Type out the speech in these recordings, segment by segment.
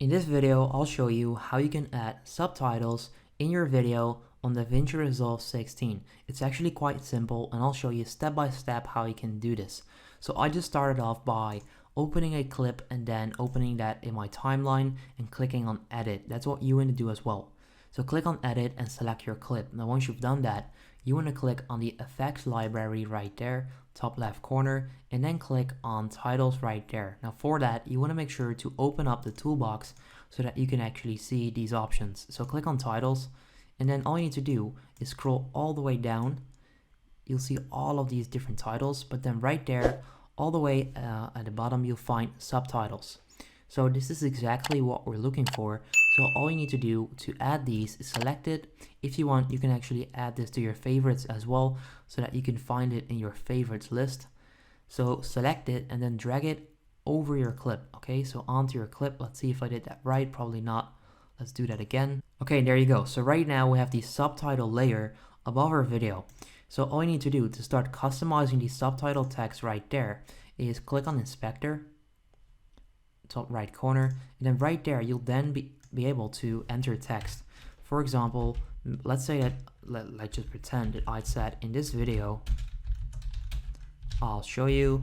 In this video, I'll show you how you can add subtitles in your video on DaVinci Resolve 16. It's actually quite simple, and I'll show you step by step how you can do this. So I just started off by opening a clip and then opening that in my timeline and clicking on edit. That's what you want to do as well. So click on edit and select your clip. Now once you've done that, you want to click on the effects library right there, top left corner, and then click on titles right there. Now for that, you want to make sure to open up the toolbox so that you can actually see these options. So click on titles, and then all you need to do is scroll all the way down. You'll see all of these different titles, but then right there, all the way at the bottom, you'll find subtitles. So this is exactly what we're looking for. So all you need to do to add these is select it. If you want, you can actually add this to your favorites as well, so that you can find it in your favorites list. So select it and then drag it over your clip. Okay, so onto your clip. Let's see if I did that right. Probably not. Let's do that again. Okay, there you go. So right now we have the subtitle layer above our video. So all you need to do to start customizing the subtitle text right there is click on Inspector, top right corner, and then right there you'll then be able to enter text. For example, let's say that let's just pretend that I said in this video I'll show you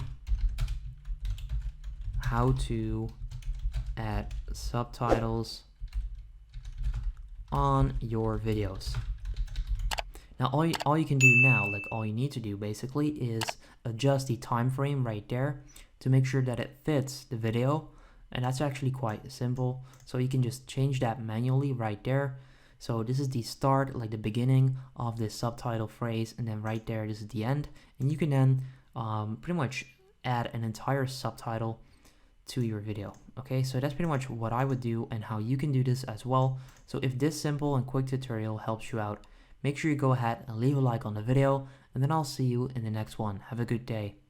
how to add subtitles on your videos. Now all you can do now, like all you need to do basically, is adjust the time frame right there to make sure that it fits the video, and that's actually quite simple. So you can just change that manually right there. So this is the start, like the beginning of this subtitle phrase, and then right there this is the end, and you can then pretty much add an entire subtitle to your video. Okay, so that's pretty much what I would do and how you can do this as well. So if this simple and quick tutorial helps you out, make sure you go ahead and leave a like on the video, and then I'll see you in the next one. Have a good day.